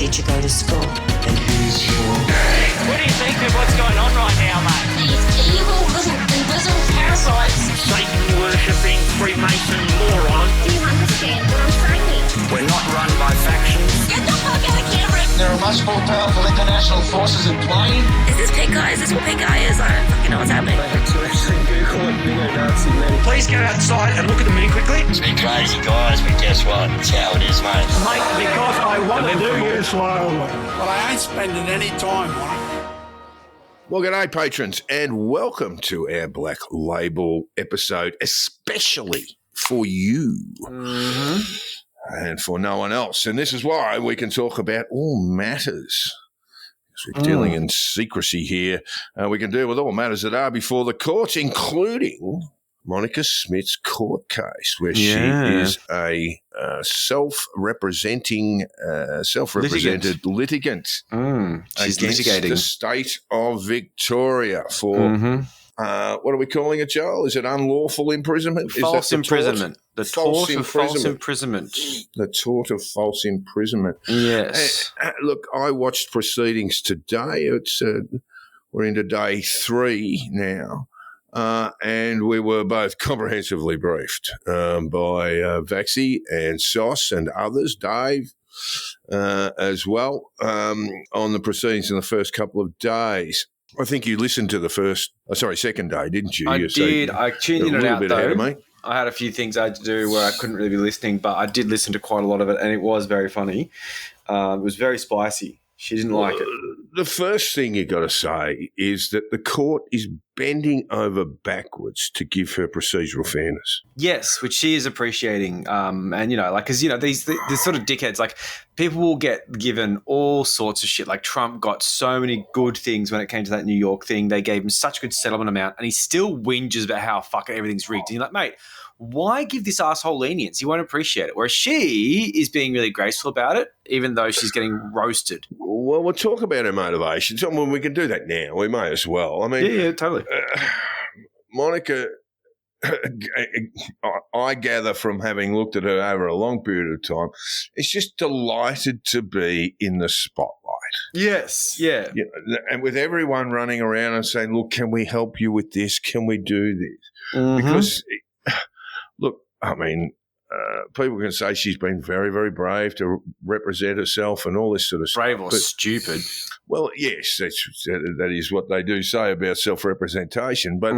teacher go to school? And who's your daddy? What do you think of what's going on right now, mate? These evil little invisible parasites. Satan-worshipping Freemason moron. Do you understand what I'm saying? We're not run by factions. Get the fuck out of camera! There are much more powerful international forces in play. Is this pink guy? Is this what pink guy is? I don't fucking know what's happening. Please go outside and look at the moon quickly. It's been crazy, guys, but guess what? It's how it is, mate. Mate, because I want to do you slowly. Well, I ain't spending any time on it. Well, g'day, patrons, and welcome to our Black Label episode, especially for you and for no one else. And this is why we can talk about all matters. Because we're dealing in secrecy here. We can deal with all matters that are before the courts, including Monica Smith's court case, where she is a self-represented litigant She's against litigating the state of Victoria for what are we calling it, Joel? Is it unlawful imprisonment? false imprisonment. The tort of false imprisonment. imprisonment. The tort of false imprisonment. Yes. Look, I watched proceedings today. It's we're into day 3 now. And we were both comprehensively briefed by Vaxy and Sauce and others, Dave as well, on the proceedings in the first couple of days. I think you listened to the second day, didn't you? I did. I tuned in and out, though. Me. I had a few things I had to do where I couldn't really be listening, but I did listen to quite a lot of it, and it was very funny. It was very spicy. She didn't like it. The first thing you got to say is that the court is bending over backwards to give her procedural fairness. Yes, which she is appreciating. And, because, these sort of dickheads, like, people will get given all sorts of shit. Like, Trump got so many good things when it came to that New York thing. They gave him such a good settlement amount, and he still whinges about how fucking everything's rigged. And you're like, mate, why give this asshole lenience? He won't appreciate it. Whereas she is being really graceful about it, even though she's getting roasted. Well, we'll talk about her motivations. Well, we can do that now. We may as well. I mean, yeah, totally. Monica, I gather from having looked at her over a long period of time, is just delighted to be in the spotlight. Yes, yeah. And with everyone running around and saying, look, can we help you with this? Can we do this? Because, look, I mean, people can say she's been very, very brave to represent herself and all this sort of stuff. Brave or stupid. Well, yes, that is what they do say about self-representation. But,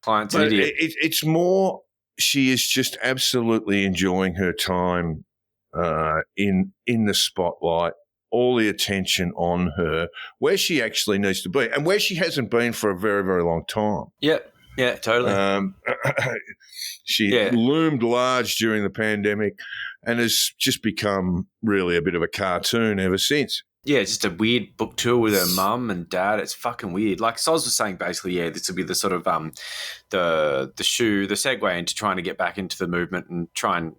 Client's an idiot. It's more she is just absolutely enjoying her time in the spotlight, all the attention on her, where she actually needs to be and where she hasn't been for a very, very long time. Yep. Yeah, totally. She loomed large during the pandemic and has just become really a bit of a cartoon ever since. Yeah, it's just a weird book tour with her mum and dad. It's fucking weird. Like Soz was saying, basically, this will be the sort of the segue into trying to get back into the movement and try and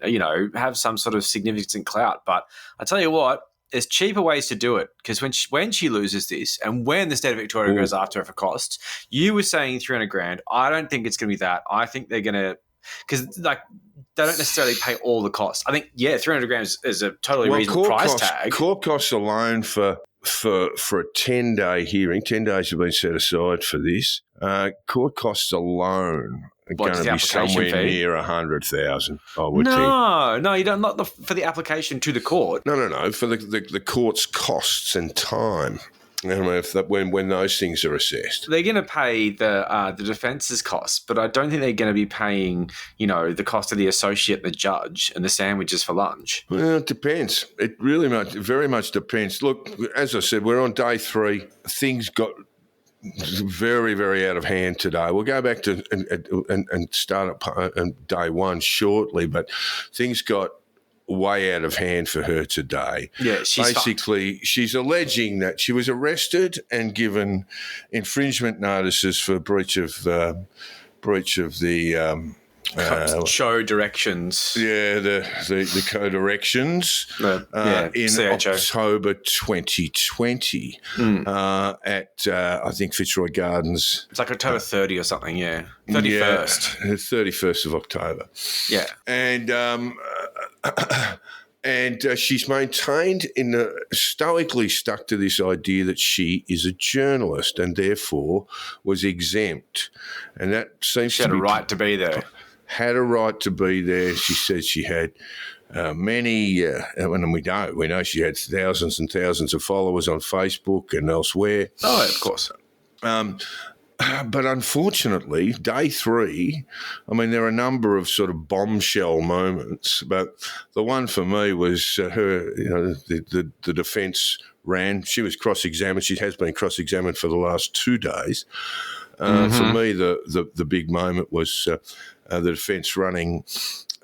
have some sort of significant clout. But I tell you what, there's cheaper ways to do it, because when she loses this and when the state of Victoria goes after her for costs, you were saying $300,000. I don't think it's going to be that. I think they're going to, because they don't necessarily pay all the costs. I think $300,000 is a totally reasonable price tag. Court costs alone for a 10-day hearing. 10 days have been set aside for this. Court costs alone are going to be somewhere near $100,000. I would think. No, you don't. Not for the application to the court. No. For the court's costs and time. I don't know when those things are assessed. They're going to pay the defence's costs, but I don't think they're going to be paying, the cost of the associate, the judge, and the sandwiches for lunch. Well, it depends. It really very much depends. Look, as I said, we're on day 3. Things got very, very out of hand today. We'll go back to and start at day 1 shortly, but things got way out of hand for her today. Yeah, she's alleging that she was arrested and given infringement notices for breach of the show directions. Yeah, the co-directions in CHO. October 2020 at I think Fitzroy Gardens. It's like October 30 or something, 31st. Yeah, 31st of October. Yeah. And And she's maintained stoically stuck to this idea that she is a journalist and therefore was exempt. And that seems She had a right to be there. Had a right to be there. She said she had many, and we know she had thousands and thousands of followers on Facebook and elsewhere. Oh, of course. But unfortunately, day 3, I mean, there are a number of sort of bombshell moments, but the one for me was her, the defence ran. She was cross-examined. She has been cross-examined for the last 2 days. For me, the big moment was the defence running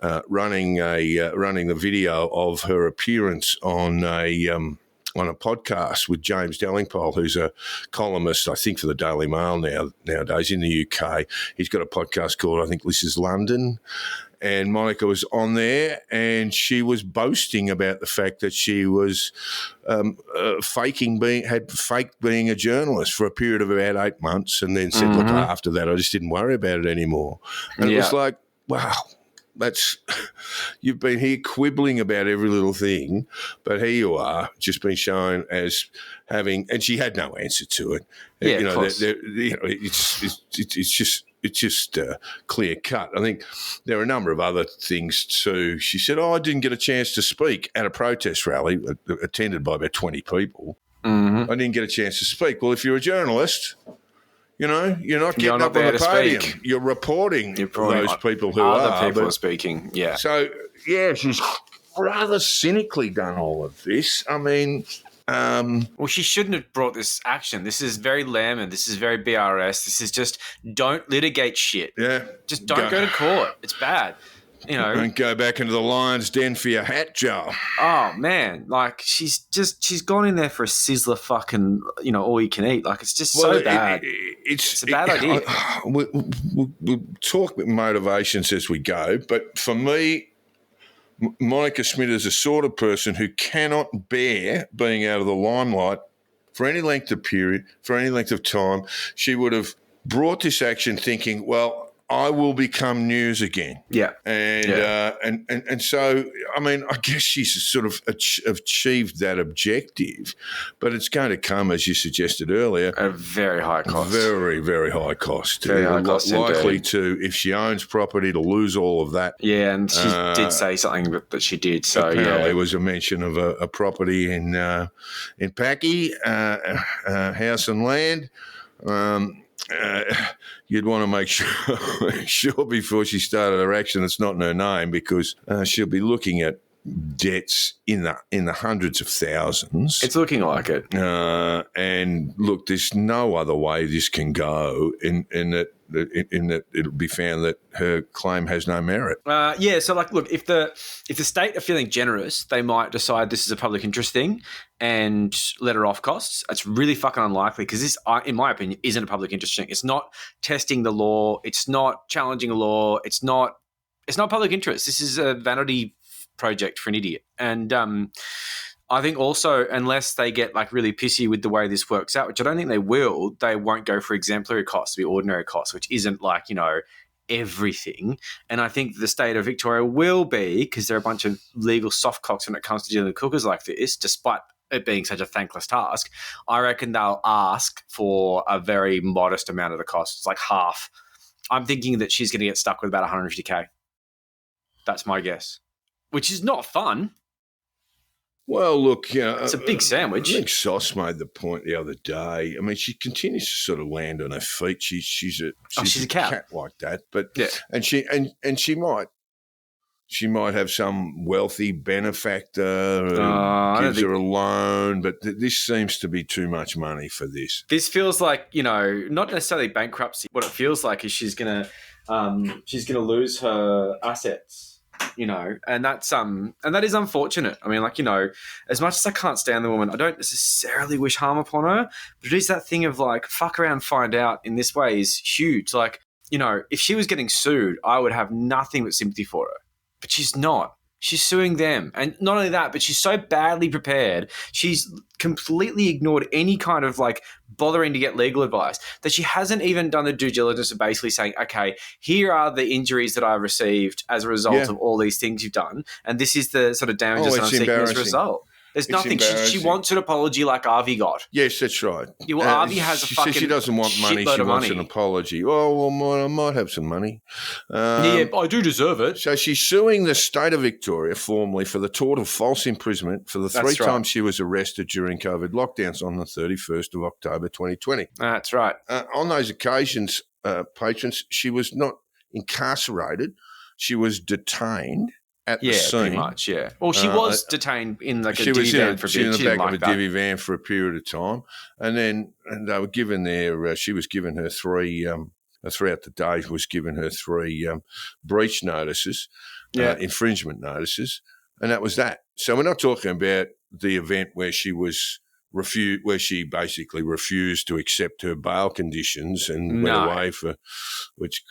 the video of her appearance on a podcast with James Dellingpole, who's a columnist, I think, for the Daily Mail nowadays in the UK. He's got a podcast called, I think, This is London. And Monica was on there, and she was boasting about the fact that she was had faked being a journalist for a period of about 8 months, and then said, look, after that, I just didn't worry about it anymore. And it was like, wow. You've been here quibbling about every little thing, but here you are, just been shown as having, and she had no answer to it. Yeah, of course. It's just clear cut. I think there are a number of other things too. She said, I didn't get a chance to speak at a protest rally attended by about 20 people. I didn't get a chance to speak. Well, if you're a journalist, you're not getting up on the podium. Speak. You're reporting those people who are. Other people are speaking, yeah. So, yeah, she's rather cynically done all of this. I mean... well, she shouldn't have brought this action. This is very Lemon. This is very BRS. This is just don't litigate shit. Yeah. Just don't go to court. It's bad. Don't go back into the lion's den for your hat, Joe. Oh, man. Like, she's gone in there for a sizzler fucking, all you can eat. Like, it's just so bad. It's a bad idea. We'll talk about motivations as we go, but for me, Monica Schmidt is the sort of person who cannot bear being out of the limelight for any length of period, for any length of time. She would have brought this action thinking, well, I will become news again. Yeah. And so, I mean, I guess she's sort of achieved that objective, but it's going to come, as you suggested earlier, a very high cost. Very, very high cost. Very high cost. Likely to, if she owns property, to lose all of that. Yeah, and she did say something that she did. So apparently there was a mention of a property in Packy, house and land. You'd want to make sure before she started her action it's not in her name, because she'll be looking at debts in the hundreds of thousands. It's looking like it. And look, there's no other way this can go in that it'll be found that her claim has no merit. So look, if the state are feeling generous, they might decide this is a public interest thing and let her off costs. It's really fucking unlikely, because this, in my opinion, isn't a public interest thing. It's not testing the law. It's not challenging a law. It's not public interest. This is a vanity project for an idiot. And I think also, unless they get like really pissy with the way this works out, which I don't think they will, they won't go for exemplary costs, the ordinary costs, which isn't like, everything. And I think the state of Victoria will be, because they're a bunch of legal softcocks when it comes to dealing with cookers like this, despite it being such a thankless task. I reckon they'll ask for a very modest amount of the cost. It's like half. I'm thinking that she's going to get stuck with about 150K. That's my guess. Which is not fun. Well, look, it's a big sandwich. I think Sauce made the point the other day. I mean, she continues to sort of land on her feet. She's a cat like that, but yeah, and she might have some wealthy benefactor who gives her a loan, but this seems to be too much money for this. This feels like, not necessarily bankruptcy. What it feels like is she's gonna lose her assets. And that's and that is unfortunate. I mean, as much as I can't stand the woman, I don't necessarily wish harm upon her, but it is that thing of like, fuck around, find out in this way is huge. Like, if she was getting sued, I would have nothing but sympathy for her, but she's not. She's suing them. And not only that, but she's so badly prepared. She's completely ignored any kind of like bothering to get legal advice that she hasn't even done the due diligence of basically saying, okay, here are the injuries that I've received as a result of all these things you've done. And this is the sort of damages that I'm seeking as a result. There's nothing. She wants an apology like Avi got. Yes, that's right. Yeah, well, Avi has a she fucking says she doesn't want money. She wants an apology. Oh, well, I might have some money. Yeah, I do deserve it. So she's suing the state of Victoria formally for the tort of false imprisonment for the three times she was arrested during COVID lockdowns on the 31st of October 2020. That's right. On those occasions, patrons, she was not incarcerated. She was detained at the scene. Pretty much, yeah. Well, she was detained in like a divvy van for a bit. She was in the back of a divvy van for a period of time. And then they were given she was given her three, throughout the day, was given her three breach notices, infringement notices, and that was that. So we're not talking about the event where she was where she basically refused to accept her bail conditions and went away for which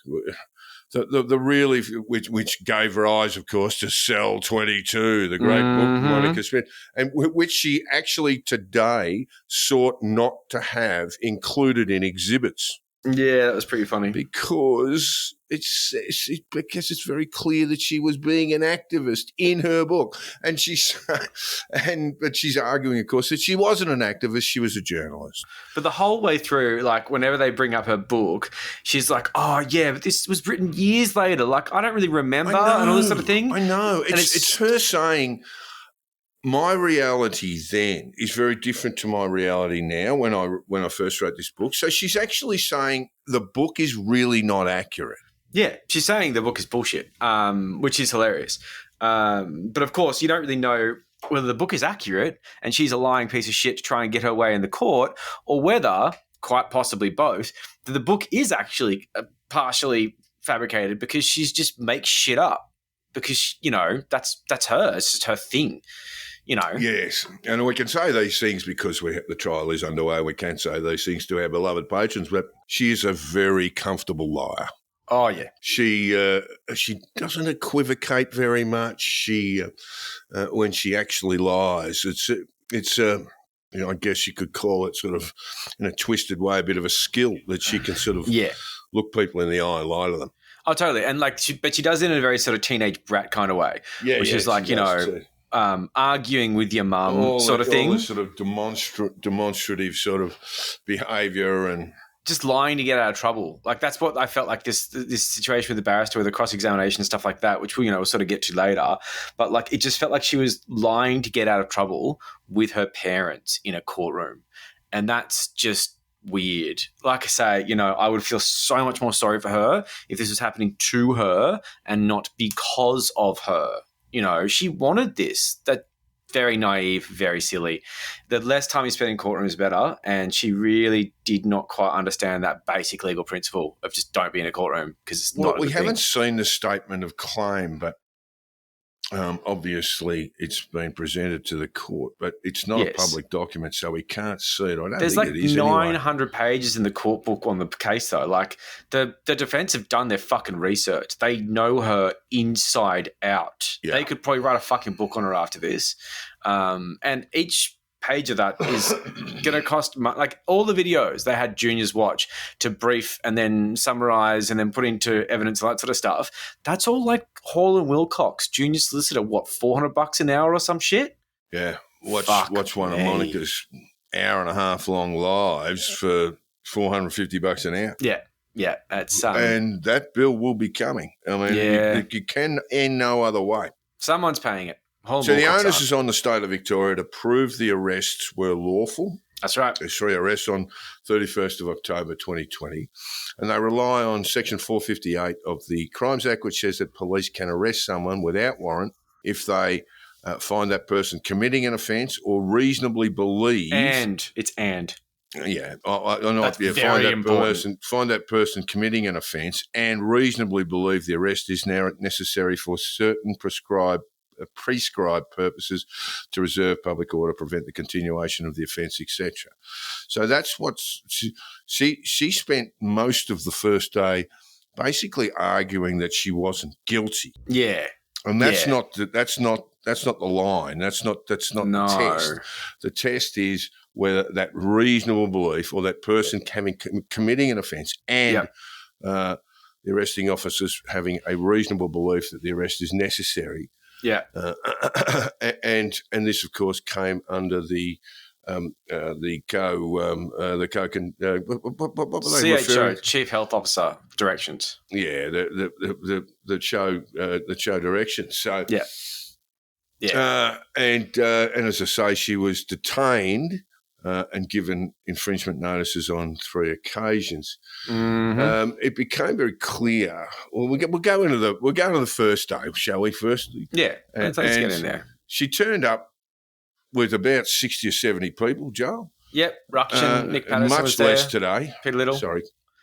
gave rise, of course, to Cell 22, the great book Monica Smith, and which she actually today sought not to have included in exhibits. Yeah, that was pretty funny. Because it's very clear that she was being an activist in her book, but she's arguing, of course, that she wasn't an activist; she was a journalist. But the whole way through, like whenever they bring up her book, she's like, "Oh yeah, but this was written years later. Like I don't really remember," and all this sort of thing. I know. It's her saying, my reality then is very different to my reality now when I first wrote this book. So she's actually saying the book is really not accurate. Yeah, she's saying the book is bullshit, which is hilarious. But of course, you don't really know whether the book is accurate and she's a lying piece of shit to try and get her way in the court, or whether, quite possibly both, that the book is actually partially fabricated because she's just makes shit up because, that's her. It's just her thing. Yes, and we can say these things because the trial is underway. We can say these things to our beloved patrons, but she is a very comfortable liar. Oh yeah, she doesn't equivocate very much. She when she actually lies, it's I guess you could call it sort of in a twisted way a bit of a skill that she can sort of look people in the eye and lie to them. Oh, totally, and but she does it in a very sort of teenage brat kind of way, which is like arguing with your mum sort of thing. All this sort of demonstrative sort of behaviour and just lying to get out of trouble. Like that's what I felt like this situation with the barrister with the cross-examination and stuff like that, which we'll sort of get to later. But like it just felt like she was lying to get out of trouble with her parents in a courtroom. And that's just weird. Like I say, I would feel so much more sorry for her if this was happening to her and not because of her. She wanted this. That very naive, very silly. The less time you spend in courtroom is better, and she really did not quite understand that basic legal principle of just don't be in a courtroom because it's not. We haven't seen the statement of claim, but obviously it's been presented to the court, but it's not a public document, so we can't see it. There's like 900 pages in the court book on the case, though. Like the defense have done their fucking research. They know her inside out. Yeah. They could probably write a fucking book on her after this. And each page of that is going to cost like all the videos they had juniors watch to brief and then summarize and then put into evidence and that sort of stuff. That's all like Hall and Wilcox, junior solicitor, $400 an hour or some shit? Yeah. Watch one of Monica's hour and a half long lives for $450 an hour. Yeah. Yeah. That's and that bill will be coming. I mean, you can end no other way. Someone's paying it. So the onus is on the state of Victoria to prove the arrests were lawful. That's right. There's 3 arrests on 31st of October 2020, and they rely on Section 458 of the Crimes Act, which says that police can arrest someone without warrant if they find that person committing an offence or reasonably believe. Yeah, find that person committing an offence and reasonably believe the arrest is now necessary for certain prescribed purposes to reserve public order, prevent the continuation of the offence, etc. So that's what she spent most of the first day basically arguing that she wasn't guilty. Yeah. And that's not the line. That's not the test. The test is whether that reasonable belief or that person committing an offence and the arresting officers having a reasonable belief that the arrest is necessary. Yeah. And this, of course, came under the CHO, Chief Health Officer directions. Yeah, the show directions. So and as I say, she was detained and given infringement notices on 3 occasions. Mm-hmm. It became very clear. Well, we'll go into the first day, shall we? First, let's get in there. She turned up with about 60 or 70 people, Joel. Yep, Rukshan, Nick Patterson much was less there. today. Peter Little. Sorry.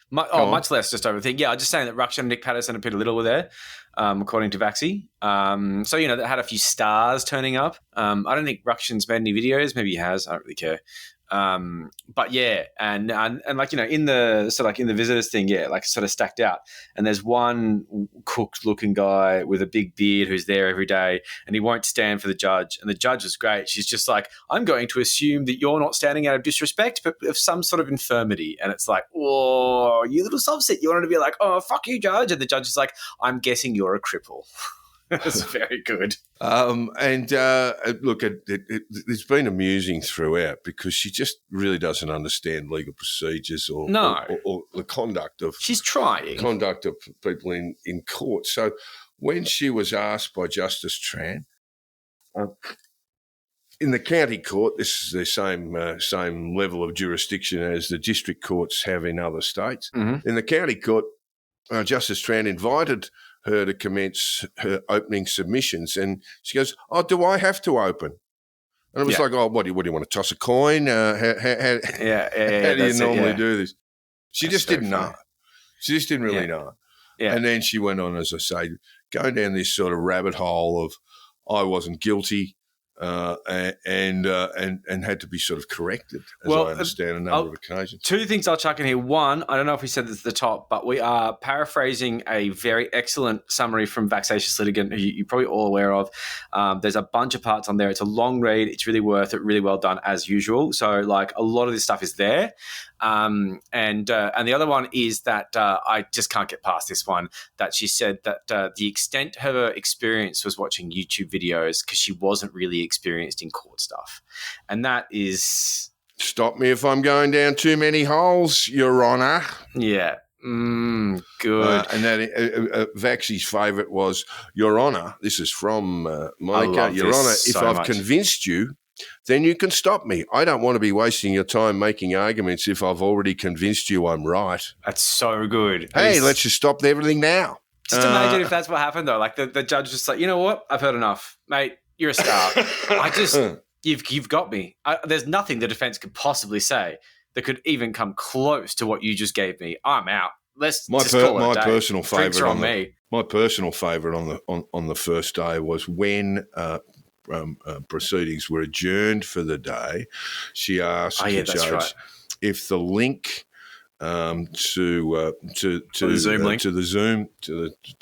Much less, just over. Yeah, I'm just saying that Rukshan, Nick Patterson, and Peter Little were there, according to Vaxy. So, that had a few stars turning up. I don't think Rukshan's made any videos. Maybe he has. I don't really care. But yeah, and like, in the visitors thing, sort of stacked out. And there's one cooked looking guy with a big beard who's there every day, and he won't stand for the judge. And the judge is great. She's just like, I'm going to assume that you're not standing out of disrespect, but of some sort of infirmity. And it's like, oh, you little subset. You wanted to be like, oh, fuck you, judge. And the judge is like, I'm guessing you're a cripple. That's very good. Look, it's been amusing throughout because she just really doesn't understand legal procedures or the conduct of. She's trying conduct of people in court. So when she was asked by Justice Tran, in the county court, this is the same level of jurisdiction as the district courts have in other states. Mm-hmm. In the county court, Justice Tran invited her to commence her opening submissions, and she goes, "Oh, do I have to open?" And it was like, "Oh, what do you want to toss a coin? How do you normally do this?" She just didn't know. She just didn't really know. Yeah. And then she went on, as I say, going down this sort of rabbit hole of I wasn't guilty. And had to be sort of corrected, as I understand, a number of occasions. 2 things I'll chuck in here. One, I don't know if we said this at the top, but we are paraphrasing a very excellent summary from Vaxatious Litigant, who you're probably all aware of. There's a bunch of parts on there. It's a long read. It's really worth it. Really well done, as usual. So, like, a lot of this stuff is there. And the other one is that I just can't get past this one, that she said that the extent of her experience was watching YouTube videos because she wasn't really experienced in court stuff. And that is... Stop me if I'm going down too many holes, Your Honour. Yeah. Good. And that Vaxy's favourite was, Your Honour, this is from Micah, Your Honour, if I've convinced you, then you can stop me. I don't want to be wasting your time making arguments if I've already convinced you I'm right. That's so good. Hey, let's just stop everything now. Just imagine if that's what happened, though. Like the judge just like, you know what? I've heard enough. Mate, you're a star. You've got me. There's nothing the defense could possibly say that could even come close to what you just gave me. I'm out. Let's just call it a day. Personal favourite Drinks are on me. My personal favourite on the first day was when proceedings were adjourned for the day. She asked the judge if the link to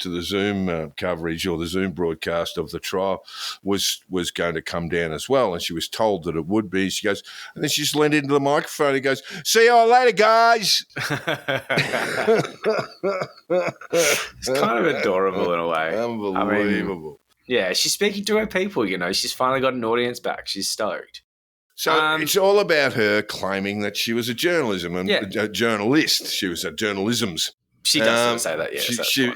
the Zoom coverage or the Zoom broadcast of the trial was going to come down as well, and she was told that it would be. She goes, and then she just leaned into the microphone and goes, "See you all later, guys." It's kind of adorable in a way. Unbelievable. Yeah, she's speaking to her people, She's finally got an audience back. She's stoked. So it's all about her claiming that she was a a journalist. She was a journalism's. She does say that, yeah.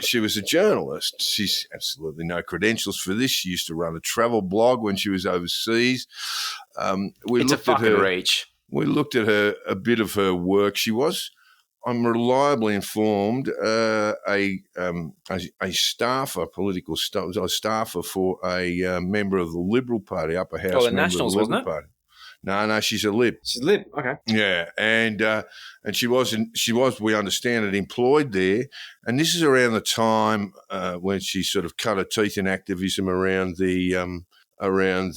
She was a journalist. She's absolutely no credentials for this. She used to run a travel blog when she was overseas. It's a fucking reach. We looked at a bit of her work. She was, I'm reliably informed, a staffer, political staffer for a member of the Liberal Party, upper house. Oh, the Nationals, wasn't it? Party. No, she's a Lib. She's a Lib, okay. Yeah, and she was, we understand it, employed there. And this is around the time when she sort of cut her teeth in activism around the Alpine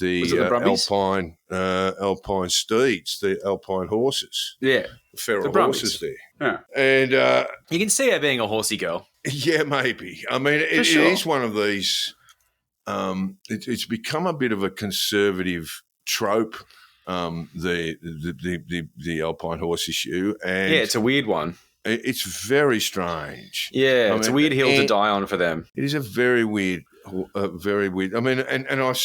steeds, the Alpine horses. Yeah. The feral horses there. Yeah. And you can see her being a horsey girl. Yeah, maybe. I mean, it is one of these it's become a bit of a conservative trope. The Alpine horse issue, and it's a weird one. It's very strange. Yeah, it's a weird hill to die on for them. It is a very weird. I mean, and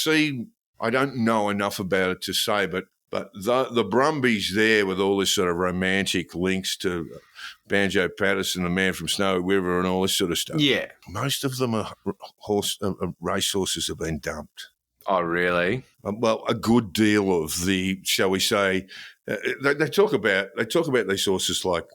I don't know enough about it to say, but the Brumbies there with all this sort of romantic links to Banjo Patterson, the Man from Snowy River, and all this sort of stuff. Yeah, most of them are racehorses have been dumped. Oh, really? Well, a good deal of the, shall we say, they talk about these horses like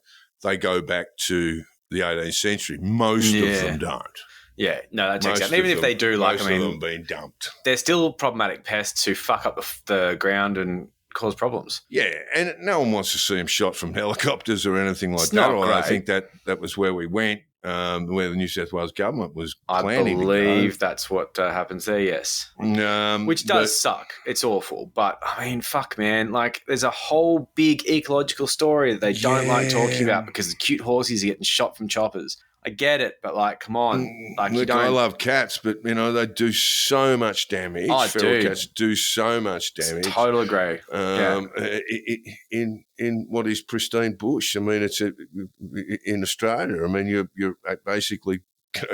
they go back to the 18th century. Most of them don't. Yeah, no, that checks out. Even if they do, most of them being dumped. They're still problematic pests who fuck up the ground and cause problems. Yeah, and no one wants to see them shot from helicopters or anything like that. I think that was where we went. Where the New South Wales government was planning. I believe that's what happens there, yes. Which does suck. It's awful. But, I mean, fuck, man. Like, there's a whole big ecological story that they don't like talking about because the cute horses are getting shot from choppers. I get it, but, like, come on. Like, look, I love cats, but, you know, they do so much damage. Feral cats do so much damage. Totally agree. In what is pristine bush. I mean, it's in Australia. I mean, you're basically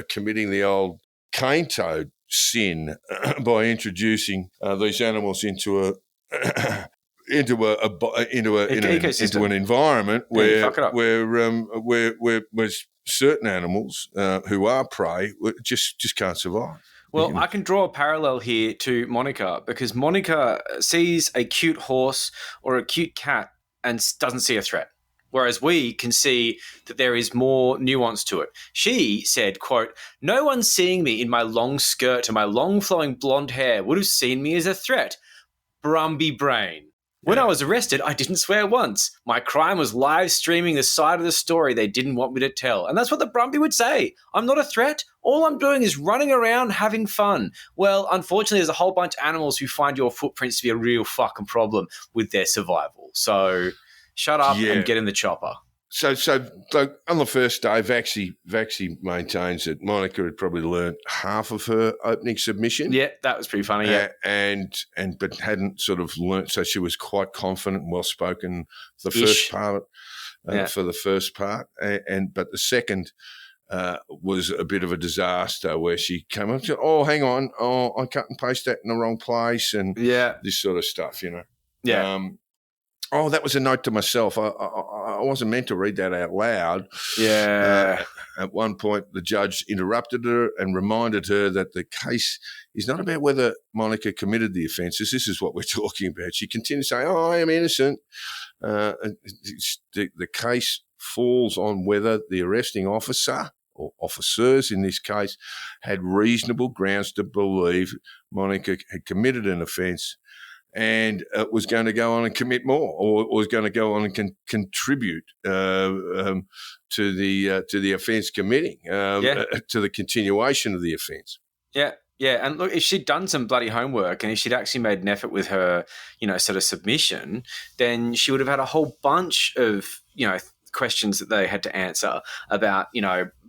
committing the old cane toad sin by introducing these animals into an environment where certain animals who are prey just can't survive. Well, I can draw a parallel here to Monica because Monica sees a cute horse or a cute cat and doesn't see a threat, whereas we can see that there is more nuance to it. She said, quote, "No one seeing me in my long skirt and my long flowing blonde hair would have seen me as a threat. Brumby brain. When I was arrested, I didn't swear once. My crime was live streaming the side of the story they didn't want me to tell." And that's what the Brumby would say. I'm not a threat. All I'm doing is running around having fun. Well, unfortunately, there's a whole bunch of animals who find your footprints to be a real fucking problem with their survival. So shut up and get in the chopper. So on the first day, Vaxy maintains that Monica had probably learned half of her opening submission. Yeah, that was pretty funny. Yeah, but hadn't sort of learnt. So she was quite confident and well spoken for the first part. But the second was a bit of a disaster where she came up and said, "Oh, hang on, I cut and paste that in the wrong place," and this sort of stuff, you know. Yeah. That was a note to myself. I wasn't meant to read that out loud. Yeah. At one point, the judge interrupted her and reminded her that the case is not about whether Monica committed the offences. This is what we're talking about. She continued to say, "Oh, I am innocent." The case falls on whether the arresting officer or officers in this case had reasonable grounds to believe Monica had committed an offence and was going to go on and commit more, or was going to go on and contribute to the offence committing, to the continuation of the offence. Yeah, yeah. And look, if she'd done some bloody homework and if she'd actually made an effort with her, sort of submission, then she would have had a whole bunch of, questions that they had to answer about,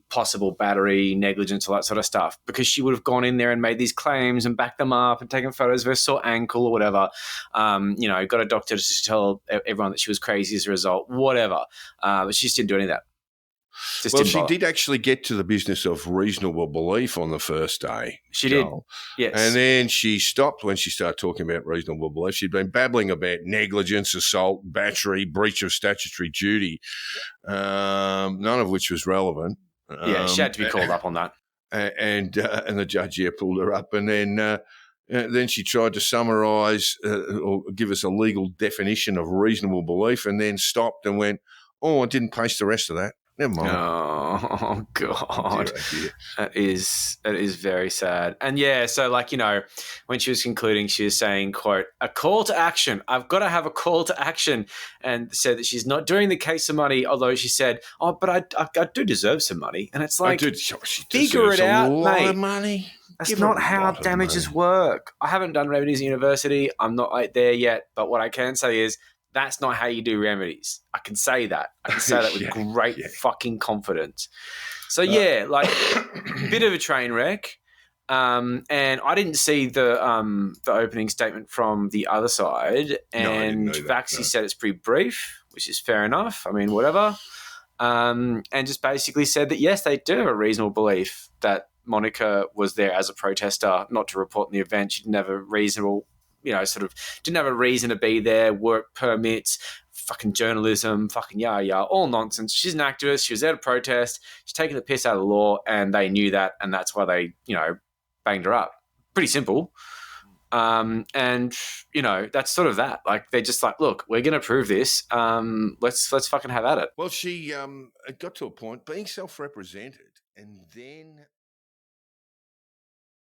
possible battery, negligence, all that sort of stuff, because she would have gone in there and made these claims and backed them up and taken photos of her sore ankle or whatever, got a doctor to tell everyone that she was crazy as a result, whatever. But she just didn't do any of that. She did actually get to the business of reasonable belief on the first day. She did, yes. And then she stopped when she started talking about reasonable belief. She'd been babbling about negligence, assault, battery, breach of statutory duty, none of which was relevant. She had to be called up on that. And the judge pulled her up, and then she tried to summarise or give us a legal definition of reasonable belief, and then stopped and went, "Oh, I didn't paste the rest of that. Never mind." Oh God, that is very sad. And when she was concluding, she was saying, quote, "A call to action. I've got to have a call to action," and said that she's not doing the case of money. Although she said, "Oh, but I do deserve some money," and it's like, figure it out, mate. Of money. That's not how damages work. I haven't done remedies at university. I'm not there yet. But what I can say is, that's not how you do remedies. I can say that. I can say that with great fucking confidence. So, bit of a train wreck. And I didn't see the opening statement from the other side, and No, I didn't know that, Vaxy no. said it's pretty brief, which is fair enough. I mean, whatever. And just basically said that yes, they do have a reasonable belief that Monica was there as a protester, not to report in the event. She didn't have a reasonable, didn't have a reason to be there. Work permits, fucking journalism, fucking all nonsense. She's an activist. She was there to protest. She's taking the piss out of the law, and they knew that, and that's why they, banged her up. Pretty simple. And that's sort of that. Like, they're just like, look, we're going to prove this. Let's fucking have at it. Well, she it got to a point being self-represented, and then